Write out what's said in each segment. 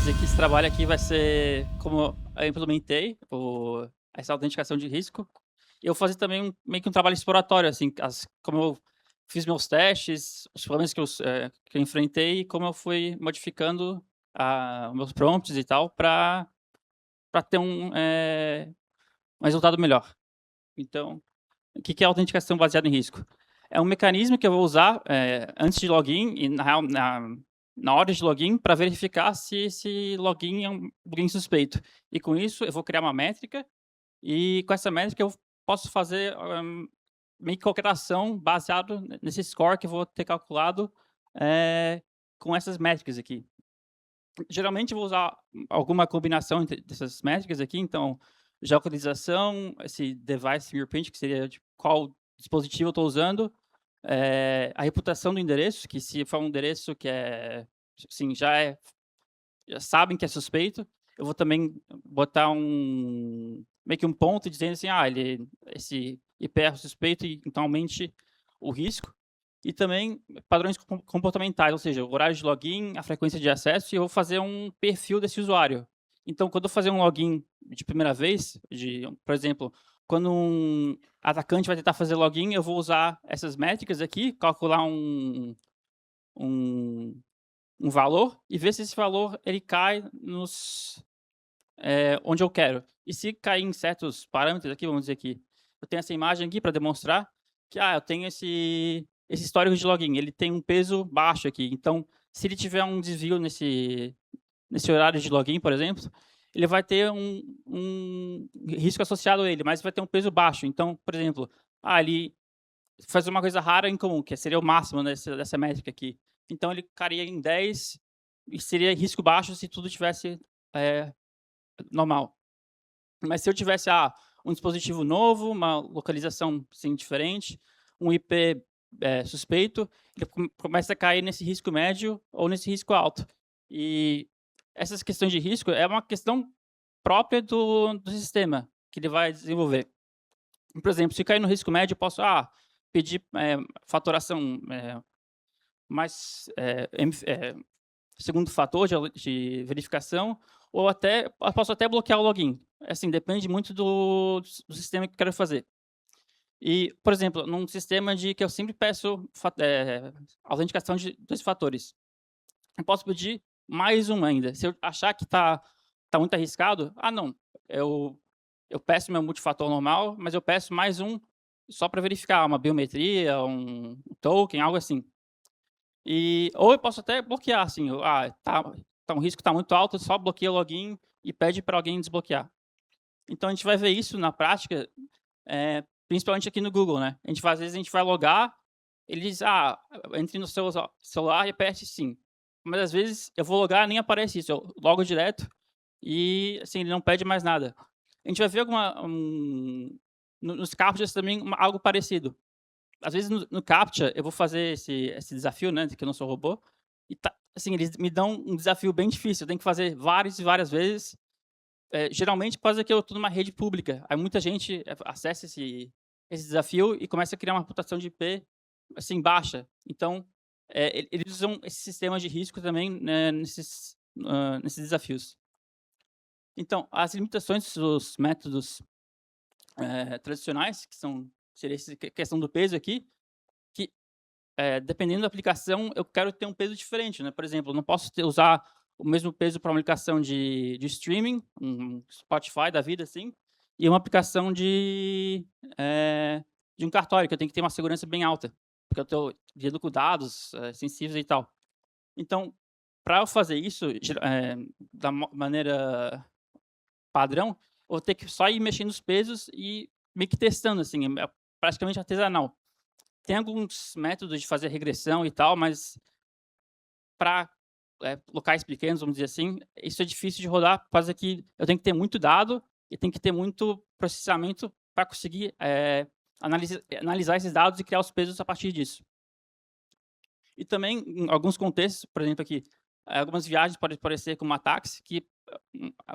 dizer que esse trabalho aqui vai ser como eu implementei essa autenticação de risco. E eu fazer também meio que um trabalho exploratório, assim, como eu fiz meus testes, os problemas que eu enfrentei e como eu fui modificando meus prompts e tal para ter um resultado melhor. Então, o que é autenticação baseada em risco? É um mecanismo que eu vou usar, antes de login e na real na hora de login para verificar se esse login é um login suspeito. E com isso eu vou criar uma métrica, e com essa métrica eu posso fazer, meio que qualquer ação baseado nesse score que eu vou ter calculado, com essas métricas aqui. Geralmente eu vou usar alguma combinação dessas métricas aqui, então, geolocalização, esse device fingerprint, que seria de qual dispositivo eu estou usando, a reputação do endereço, que se for um endereço que assim, já sabem que é suspeito, eu vou também botar meio que um ponto dizendo assim: esse IP é suspeito e então aumente o risco. E também padrões comportamentais, ou seja, o horário de login, a frequência de acesso, e eu vou fazer um perfil desse usuário. Então, quando eu fazer um login de primeira vez, por exemplo, quando um atacante vai tentar fazer login, eu vou usar essas métricas aqui, calcular um um valor e ver se esse valor ele cai onde eu quero. E se cair em certos parâmetros aqui, vamos dizer que eu tenho essa imagem aqui para demonstrar que, eu tenho esse histórico de login, ele tem um peso baixo aqui. Então, se ele tiver um desvio nesse horário de login, por exemplo, ele vai ter um risco associado a ele, mas vai ter um peso baixo. Então, por exemplo, ele faz uma coisa rara em comum, que seria o máximo dessa métrica aqui. Então ele cairia em 10 e seria risco baixo se tudo tivesse, eh, normal. Mas se eu tivesse, um dispositivo novo, uma localização, assim, diferente, um IP, suspeito, ele começa a cair nesse risco médio ou nesse risco alto. E essas questões de risco é uma questão própria do sistema que ele vai desenvolver. Por exemplo, se cair no risco médio, eu posso, pedir, fatoração, mais, segundo fator de verificação, ou até eu posso até bloquear o login. Assim, depende muito do sistema que eu quero fazer. E, por exemplo, num sistema que eu sempre peço autenticação de 2 fatores, eu posso pedir mais um ainda. Se eu achar que tá muito arriscado, não, eu eu peço meu multifator normal, mas eu peço mais um só para verificar uma biometria, um token, algo assim. Ou eu posso até bloquear, assim, um risco tá muito alto, só bloqueia o login e pede para alguém desbloquear. Então a gente vai ver isso na prática, principalmente aqui no Google, né. Às vezes a gente vai logar, ele diz: entre no seu celular e aperte sim. Mas às vezes eu vou logar, nem aparece isso, eu logo direto e, assim, ele não pede mais nada. A gente vai ver nos CAPTCHAs também algo parecido. Às vezes no CAPTCHA eu vou fazer esse desafio, né, de que eu não sou robô, e assim, eles me dão um desafio bem difícil, eu tenho que fazer várias e várias vezes, geralmente por causa que eu estou numa rede pública, aí muita gente, acessa esse desafio e começa a criar uma reputação de IP, assim, baixa. Então, eles usam esse sistema de risco também, né, nesses desafios. Então, as limitações dos métodos, tradicionais, seria essa questão do peso aqui, que, dependendo da aplicação, eu quero ter um peso diferente, né. Por exemplo, eu não posso usar o mesmo peso para uma aplicação de streaming, um Spotify da vida, assim, e uma aplicação de um cartório, que eu tenho que ter uma segurança bem alta, porque eu estou lidando com dados, sensíveis e tal. Então, para eu fazer isso, da maneira padrão, eu vou ter que só ir mexendo os pesos e meio que testando, assim, é praticamente artesanal. Tem alguns métodos de fazer regressão e tal, mas para locais pequenos, vamos dizer assim, isso é difícil de rodar por causa que eu tenho que ter muito dado e tem que ter muito processamento para conseguir, analisar esses dados e criar os pesos a partir disso. E também, em alguns contextos, por exemplo aqui, algumas viagens podem parecer como ataques que,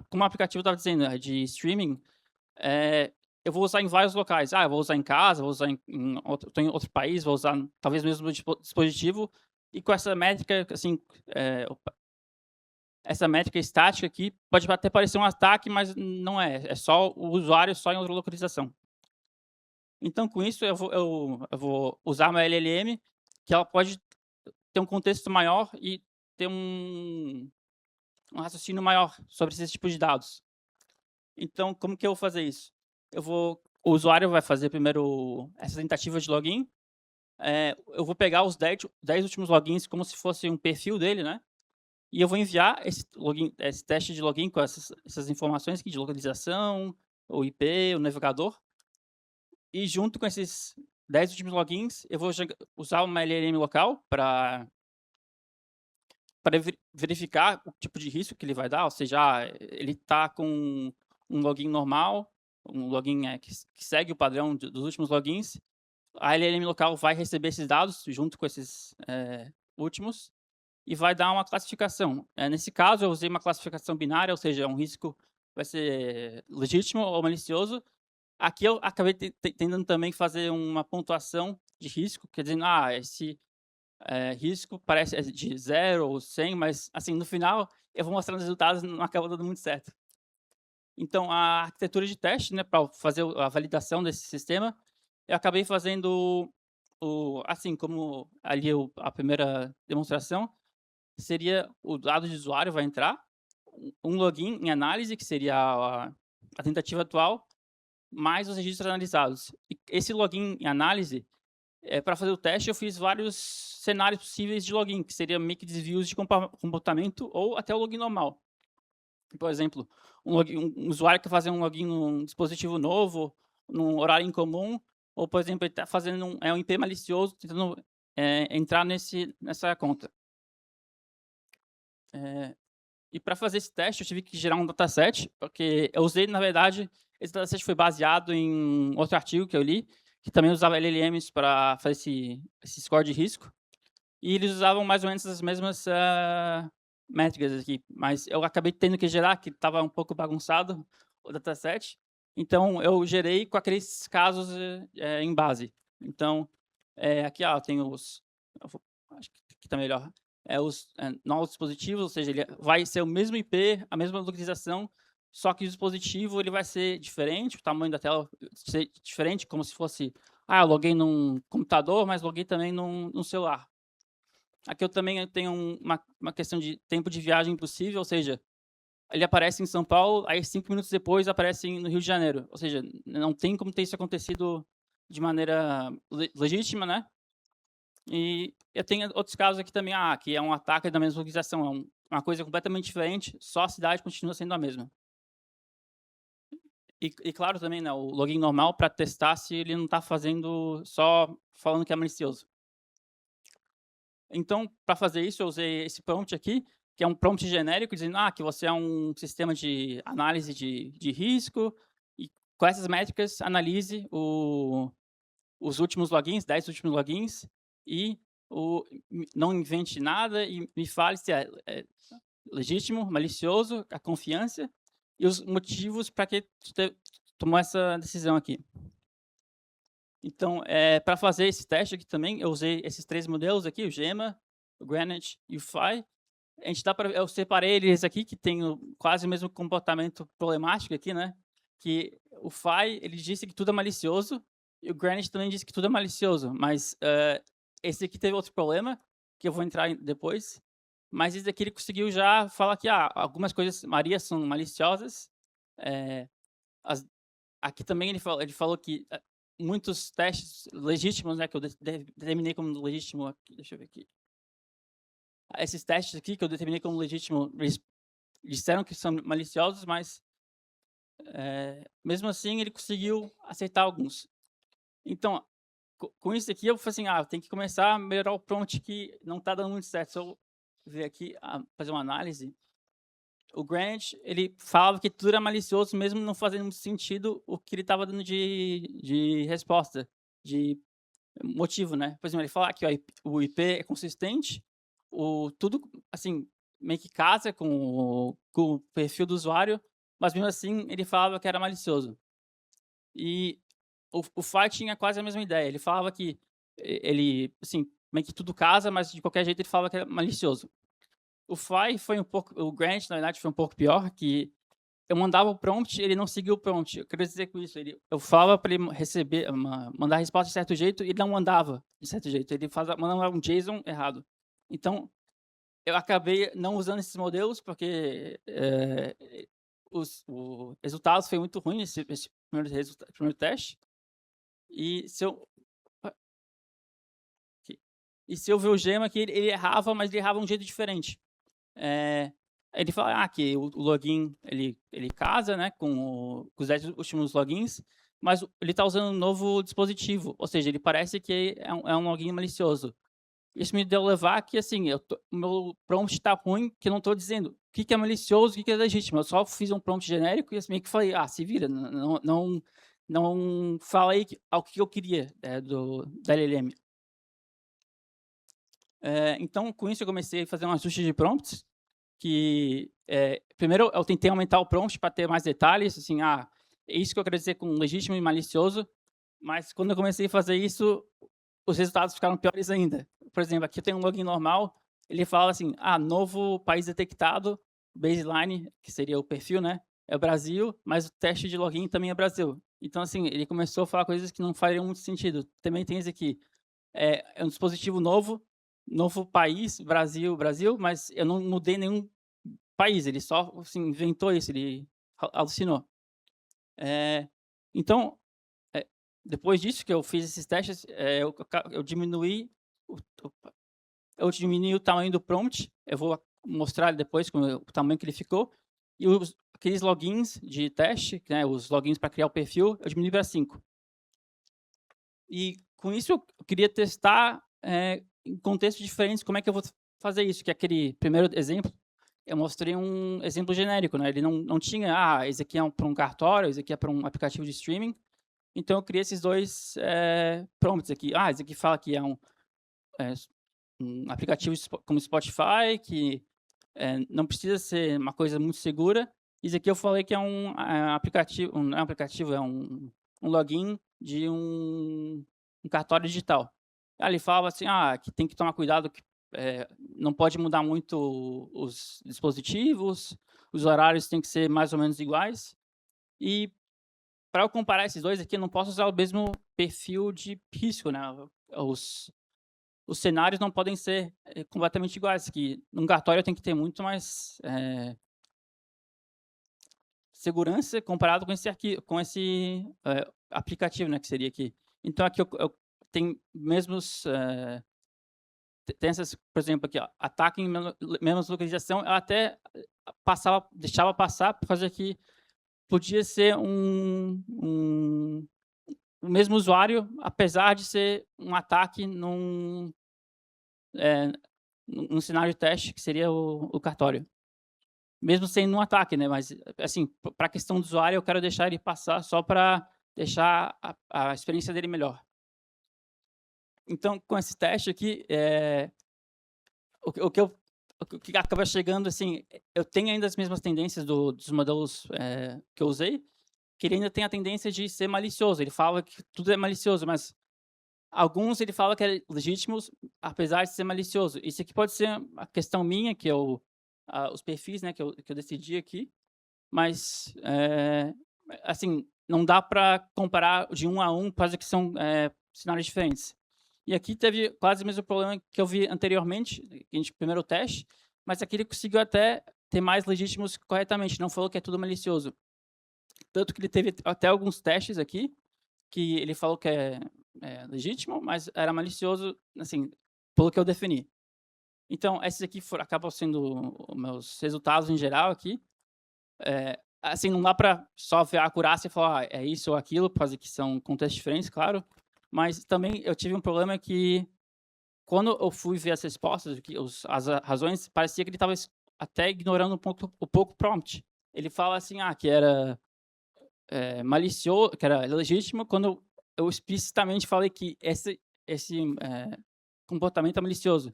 como o aplicativo estava dizendo, de streaming, eu vou usar em vários locais. Eu vou usar em casa, vou usar em outro, estou em outro país, vou usar talvez mesmo no mesmo dispositivo, e com essa métrica, assim, essa métrica estática aqui pode até parecer um ataque, mas não é. É só o usuário só em outra localização. Então, com isso, eu vou usar uma LLM, que ela pode ter um contexto maior e ter um raciocínio maior sobre esses tipos de dados. Então, como que eu vou fazer isso? O usuário vai fazer primeiro essa tentativa de login. Eu vou pegar os 10 últimos logins como se fosse um perfil dele, né? E eu vou enviar esse teste de login com essas informações aqui de localização, o IP, o navegador. E junto com esses 10 últimos logins, eu vou usar uma LLM local para verificar o tipo de risco que ele vai dar, ou seja, ele está com um login normal, um login que segue o padrão dos últimos logins. A LLM local vai receber esses dados junto com esses últimos e vai dar uma classificação. Nesse caso, eu usei uma classificação binária, ou seja, um risco vai ser legítimo ou malicioso. Aqui eu acabei tentando também fazer uma pontuação de risco, quer dizer, esse risco parece de 0 ou 100, mas assim, no final eu vou mostrar os resultados, não acaba dando muito certo. Então, a arquitetura de teste, né, para fazer a validação desse sistema, eu acabei fazendo assim como ali a primeira demonstração, seria o dado de usuário vai entrar, um login em análise, que seria a tentativa atual, mais os registros analisados. E esse login em análise, para fazer o teste, eu fiz vários cenários possíveis de login, que seria meio que desvios de comportamento ou até o login normal. Por exemplo, um usuário que fazer um login num dispositivo novo, num horário incomum, ou, por exemplo, ele está fazendo um IP malicioso, tentando entrar nessa conta. E para fazer esse teste, eu tive que gerar um dataset, porque eu usei, na verdade, esse dataset foi baseado em outro artigo que eu li, que também usava LLMs para fazer esse score de risco. E eles usavam mais ou menos as mesmas métricas aqui, mas eu acabei tendo que gerar, que estava um pouco bagunçado o dataset. Então, eu gerei com aqueles casos em base. Então, aqui eu tenho acho que aqui está melhor. Os novos dispositivos, ou seja, ele vai ser o mesmo IP, a mesma localização, só que o dispositivo ele vai ser diferente, o tamanho da tela ser diferente, como se fosse, eu loguei num computador, mas loguei também num celular. Aqui eu também tenho uma questão de tempo de viagem possível, ou seja, ele aparece em São Paulo, aí 5 minutos depois aparece no Rio de Janeiro. Ou seja, não tem como ter isso acontecido de maneira legítima, né? E eu tenho outros casos aqui também, que é um ataque da mesma localização, é uma coisa completamente diferente, só a cidade continua sendo a mesma. E claro também, né, o login normal para testar se ele não está só falando que é malicioso. Então, para fazer isso, eu usei esse prompt aqui, que é um prompt genérico, dizendo que você é um sistema de análise de risco, e com essas métricas, analise os últimos logins, 10 últimos logins, e não invente nada e me fale se é legítimo, malicioso, a confiança, e os motivos para que você tomou essa decisão aqui. Então, para fazer esse teste aqui também, eu usei esses 3 modelos aqui, o Gemma, o Granite e o Phi. Eu separei eles aqui, que tem quase o mesmo comportamento problemático aqui, né? Que o Phi, ele disse que tudo é malicioso, e o Granite também disse que tudo é malicioso, mas esse aqui teve outro problema, que eu vou entrar depois, mas esse daqui ele conseguiu já falar que algumas coisas Maria são maliciosas. Aqui também ele falou que muitos testes legítimos, né, que eu determinei como legítimo aqui, deixa eu ver aqui. Esses testes aqui que eu determinei como legítimo, eles disseram que são maliciosos, mas mesmo assim ele conseguiu aceitar alguns. Então, com isso aqui eu falei assim, tem que começar a melhorar o prompt que não está dando muito certo. Se eu ver aqui, fazer uma análise, o Grant, ele falava que tudo era malicioso, mesmo não fazendo muito sentido o que ele estava dando de resposta, de motivo, né? Por exemplo, ele fala que o IP é consistente, tudo, assim, meio que casa com o perfil do usuário, mas mesmo assim ele falava que era malicioso. E o Fai tinha quase a mesma ideia. Ele falava que ele, assim, meio que tudo casa, mas de qualquer jeito ele falava que era malicioso. O Fly foi um pouco, o Grant, na verdade, foi um pouco pior, que eu mandava o prompt, ele não seguiu o prompt. Eu queria dizer com isso, eu falava para ele receber, mandar a resposta de certo jeito e ele não mandava de certo jeito. Ele mandava um JSON errado. Então, eu acabei não usando esses modelos porque os resultados foi muito ruim esse primeiro teste. E se eu ver o gema aqui, ele errava, mas ele errava de um jeito diferente. Ele fala que o login ele casa, né, com os 10 últimos logins, mas ele está usando um novo dispositivo, ou seja, ele parece que é um login malicioso. Isso me deu a levar que, assim, o meu prompt está ruim, que eu não estou dizendo o que é malicioso, o que é legítimo. Eu só fiz um prompt genérico e assim, meio que falei, se vira, não falei ao que eu queria da LLM. Então, com isso, eu comecei a fazer um ajuste de prompts, que primeiro eu tentei aumentar o prompt para ter mais detalhes, assim, é isso que eu quero dizer com legítimo e malicioso, mas quando eu comecei a fazer isso, os resultados ficaram piores ainda. Por exemplo, aqui eu tenho um login normal, ele fala assim, novo país detectado, baseline, que seria o perfil, né, é o Brasil, mas o teste de login também é Brasil. Então, assim, ele começou a falar coisas que não fariam muito sentido. Também tem esse aqui, é um dispositivo novo país, Brasil, mas eu não mudei nenhum país, ele só assim, inventou isso, ele alucinou. Então, depois disso que eu fiz esses testes, eu diminui o tamanho do prompt, eu vou mostrar depois o tamanho que ele ficou, e aqueles logins de teste, né, os logins para criar o perfil, eu diminui para 5. E com isso eu queria testar em contextos diferentes como é que eu vou fazer isso, que aquele primeiro exemplo, eu mostrei um exemplo genérico, né? Ele não tinha, esse aqui é para um cartório, esse aqui é para um aplicativo de streaming. Então, eu criei esses dois prompts aqui. Esse aqui fala que é um aplicativo como Spotify, que não precisa ser uma coisa muito segura. Isso aqui eu falei que é um aplicativo, não é um aplicativo, é um login de um cartório digital. Aí ele falava assim, que tem que tomar cuidado, que não pode mudar muito os dispositivos, os horários têm que ser mais ou menos iguais. E para eu comparar esses dois aqui, eu não posso usar o mesmo perfil de risco, né? Os cenários não podem ser completamente iguais, que num cartório tem que ter muito mais segurança comparado com esse aplicativo, né, que seria aqui. Então, aqui eu tenho mesmos... tem essas, por exemplo, aqui, ataque em menos localização, ela até deixava passar, por causa que podia ser o mesmo usuário, apesar de ser um ataque num cenário de teste, que seria o cartório. Mesmo sendo um ataque, né? Mas, assim, para a questão do usuário, eu quero deixar ele passar só para deixar a experiência dele melhor. Então, com esse teste aqui, o que acaba chegando, assim, eu tenho ainda as mesmas tendências dos modelos que eu usei, que ele ainda tem a tendência de ser malicioso. Ele fala que tudo é malicioso, mas alguns ele fala que é legítimos, apesar de ser malicioso. Isso aqui pode ser a questão minha, que os perfis, né, que eu decidi aqui, mas, assim, não dá para comparar de um a um, por causa que são cenários diferentes. E aqui teve quase o mesmo problema que eu vi anteriormente, primeiro teste, mas aqui ele conseguiu até ter mais legítimos corretamente, não falou que é tudo malicioso. Tanto que ele teve até alguns testes aqui, que ele falou que é legítimo, mas era malicioso, assim, pelo que eu defini. Então, esses aqui acabam sendo os meus resultados em geral aqui. Assim, não dá para só ver a acurácia e falar é isso ou aquilo, por causa que são contextos diferentes, claro. Mas também eu tive um problema que, quando eu fui ver as respostas, as razões, parecia que ele estava até ignorando um pouco o prompt. Ele fala assim, que era malicioso, que era legítimo, quando eu explicitamente falei que esse comportamento é malicioso.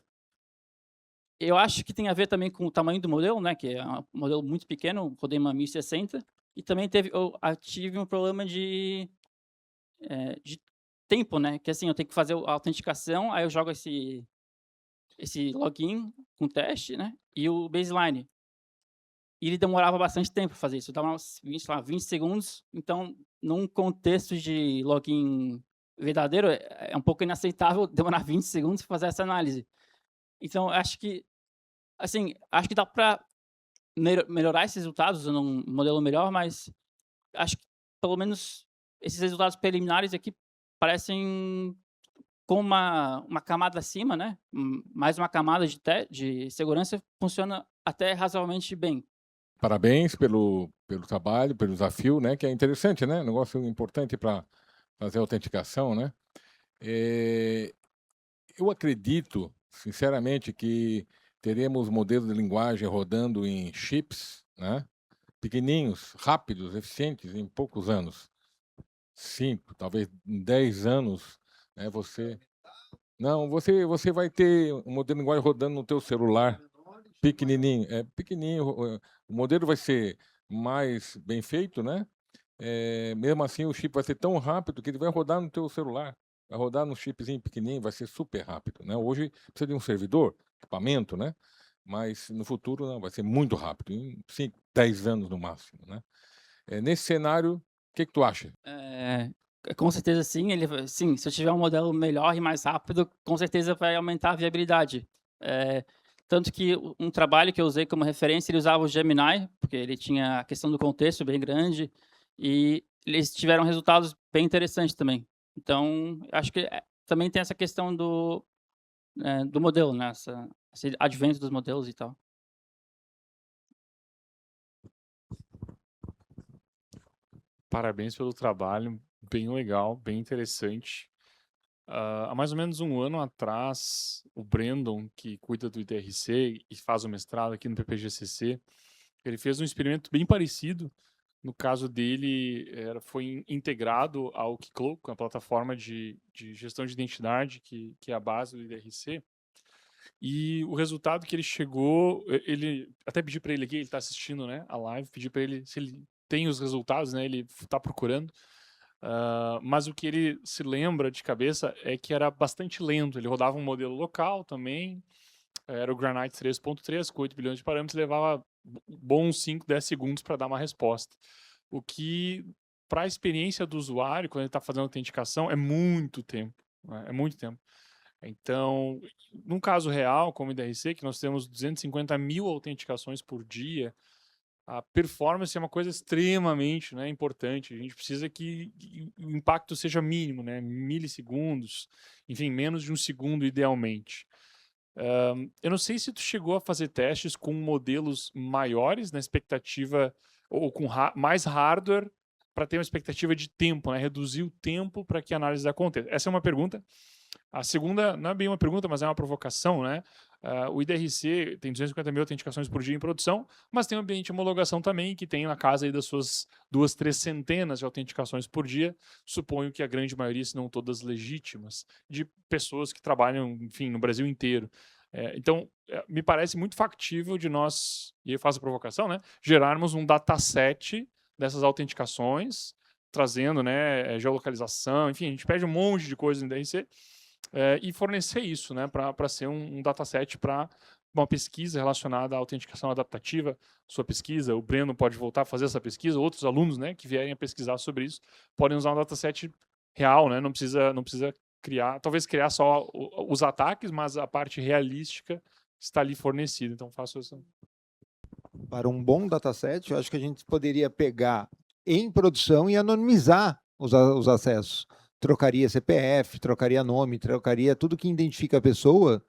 Eu acho que tem a ver também com o tamanho do modelo, né, que é um modelo muito pequeno, rodei uma 1060, e também eu tive um problema de tempo, né, que assim, eu tenho que fazer a autenticação, aí eu jogo esse esse login com teste, né, e o baseline. E ele demorava bastante tempo para fazer isso, dava uns 20, sei lá, 20 segundos, então num contexto de login verdadeiro, é um pouco inaceitável demorar 20 segundos para fazer essa análise. Então acho que, assim, acho que dá para melhorar esses resultados usando um modelo melhor, mas acho que pelo menos esses resultados preliminares aqui parecem com uma camada acima, né, mais uma camada de segurança, funciona até razoavelmente bem. Parabéns pelo trabalho, pelo desafio, né, que é interessante, né, negócio importante para fazer autenticação, né. Eu acredito, sinceramente, que teremos modelos de linguagem rodando em chips, né, pequeninhos, rápidos, eficientes, em poucos anos. 5, talvez em 10 anos, né, você vai ter um modelo de linguagem rodando no teu celular, pequenininho, pequenininho, o modelo vai ser mais bem feito, né, mesmo assim o chip vai ser tão rápido que ele vai rodar no teu celular, vai rodar num chipzinho pequenininho, vai ser super rápido, né. Hoje precisa de um servidor, equipamento, né, mas no futuro não, vai ser muito rápido, em 5, 10 anos no máximo, né. Nesse cenário, o que que tu acha? Com certeza sim, sim, se eu tiver um modelo melhor e mais rápido, com certeza vai aumentar a viabilidade. Tanto que um trabalho que eu usei como referência, ele usava o Gemini, porque ele tinha a questão do contexto bem grande, e eles tiveram resultados bem interessantes também. Então, acho que, também tem essa questão do modelo, né, esse advento dos modelos e tal. Parabéns pelo trabalho, bem legal, bem interessante. Há mais ou menos um ano atrás, o Brandon, que cuida do IDRC e faz o mestrado aqui no PPGCC, ele fez um experimento bem parecido. No caso dele, foi integrado ao Keycloak, a plataforma de gestão de identidade, que é a base do IDRC. E o resultado que ele chegou, ele até pedi para ele aqui, ele está assistindo, né, a live, pedi para ele se ele tem os resultados, né, ele está procurando. Mas o que ele se lembra de cabeça é que era bastante lento. Ele rodava um modelo local também, era o Granite 3.3, com 8 bilhões de parâmetros, levava bons 5, 10 segundos para dar uma resposta. O que, para a experiência do usuário, quando ele está fazendo autenticação, é muito tempo. Né? É muito tempo. Então, num caso real, como o IDRC, que nós temos 250 mil autenticações por dia, a performance é uma coisa extremamente, né, importante. A gente precisa que o impacto seja mínimo, né, milissegundos, enfim, menos de um segundo idealmente. Eu não sei se tu chegou a fazer testes com modelos maiores na expectativa, ou com mais hardware, para ter uma expectativa de tempo, né, reduzir o tempo para que a análise aconteça. Essa é uma pergunta. A segunda, não é bem uma pergunta, mas é uma provocação, né? O IDRC tem 250 mil autenticações por dia em produção, mas tem um ambiente de homologação também, que tem na casa aí das suas 2, 3 centenas de autenticações por dia. Suponho que a grande maioria, se não todas legítimas, de pessoas que trabalham, enfim, no Brasil inteiro. Então, me parece muito factível de nós, e eu faço a provocação, né? Gerarmos um dataset dessas autenticações, trazendo, né, geolocalização, enfim, a gente pede um monte de coisa no IDRC, e fornecer isso, né, para ser um dataset para uma pesquisa relacionada à autenticação adaptativa. Sua pesquisa, o Breno pode voltar a fazer essa pesquisa, outros alunos, né, que vierem a pesquisar sobre isso, podem usar um dataset real, né, não precisa criar, talvez criar só os ataques, mas a parte realística está ali fornecida. Então, faço isso. Para um bom dataset, eu acho que a gente poderia pegar em produção e anonimizar os acessos. Trocaria CPF, trocaria nome, trocaria tudo que identifica a pessoa,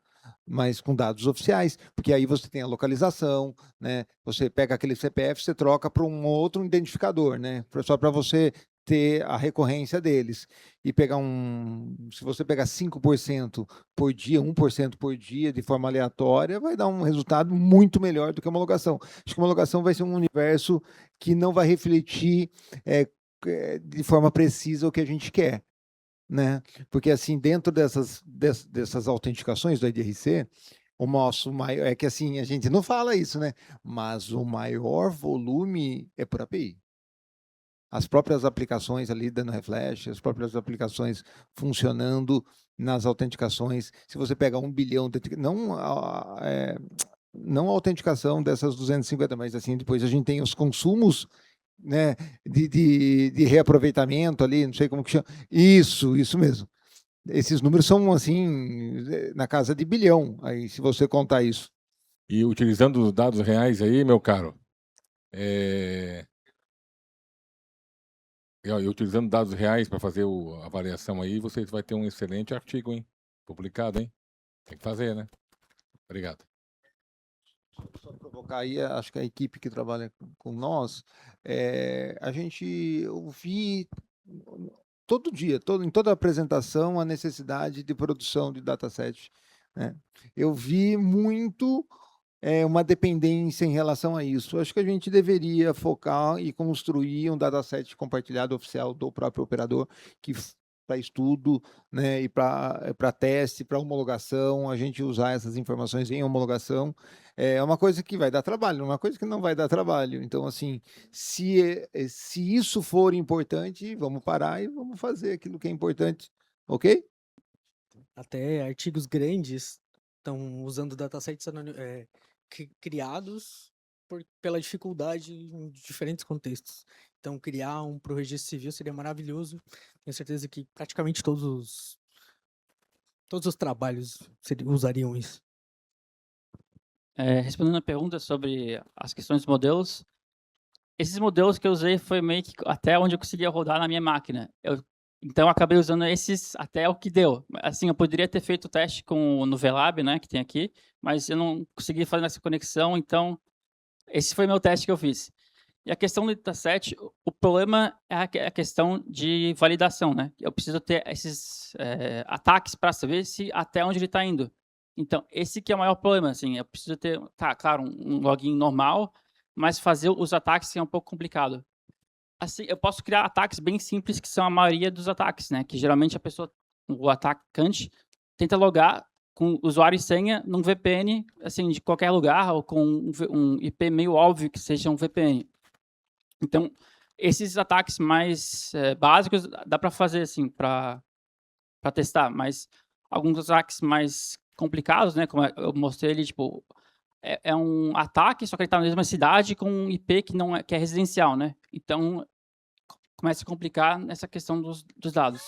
mas com dados oficiais, porque aí você tem a localização, né? Você pega aquele CPF, você troca para um outro identificador, né? Só para você ter a recorrência deles. E pegar se você pegar 5% por dia, 1% por dia, de forma aleatória, vai dar um resultado muito melhor do que a homologação. Acho que a homologação vai ser um universo que não vai refletir de forma precisa o que a gente quer. Né? Porque assim, dentro dessas autenticações do IDRC, o nosso maior, é que assim, a gente não fala isso, né? Mas o maior volume é por API. as próprias aplicações ali dando refresh, as próprias aplicações funcionando nas autenticações. Se você pega 1 bilhão, não a autenticação dessas 250, mas assim, depois a gente tem os consumos, né, de reaproveitamento ali, não sei como que chama. Isso mesmo. Esses números são, assim, na casa de bilhão, aí, se você contar isso. E utilizando os dados reais aí, meu caro, e utilizando dados reais para fazer a avaliação aí, você vai ter um excelente artigo, hein? Publicado, hein? Tem que fazer, né? Obrigado. Só provocar aí, acho que a equipe que trabalha com nós, a gente ouvi todo dia, em toda apresentação, a necessidade de produção de dataset, né? Eu vi muito uma dependência em relação a isso. Acho que a gente deveria focar e construir um dataset compartilhado oficial do próprio operador, que para estudo, né, e para teste, para homologação, a gente usar essas informações em homologação. É uma coisa que vai dar trabalho, uma coisa que não vai dar trabalho. Então, assim, se isso for importante, vamos parar e vamos fazer aquilo que é importante, ok? Até artigos grandes estão usando datasets criados pela dificuldade em diferentes contextos. Então, criar um para o registro civil seria maravilhoso. Tenho certeza que praticamente todos os trabalhos usariam isso. Respondendo a pergunta sobre as questões dos modelos, esses modelos que eu usei foi meio que até onde eu conseguia rodar na minha máquina. Então, eu acabei usando esses até o que deu. Assim, eu poderia ter feito o teste no VLab, né, que tem aqui, mas eu não consegui fazer essa conexão, então esse foi meu teste que eu fiz. E a questão do dataset, o problema é a questão de validação, né? Eu preciso ter esses ataques para saber até onde ele está indo. Então, esse que é o maior problema, assim, eu preciso ter, claro, um login normal, mas fazer os ataques é um pouco complicado. Assim, eu posso criar ataques bem simples, que são a maioria dos ataques, né? Que geralmente o atacante tenta logar com usuário e senha num VPN, assim, de qualquer lugar, ou com um IP meio óbvio que seja um VPN. Então, esses ataques mais básicos dá para fazer, assim, para testar, mas alguns ataques mais complicados, né? Como eu mostrei ali, tipo, é um ataque, só que ele está na mesma cidade com um IP que é residencial, né? Então, começa a complicar nessa questão dos dados.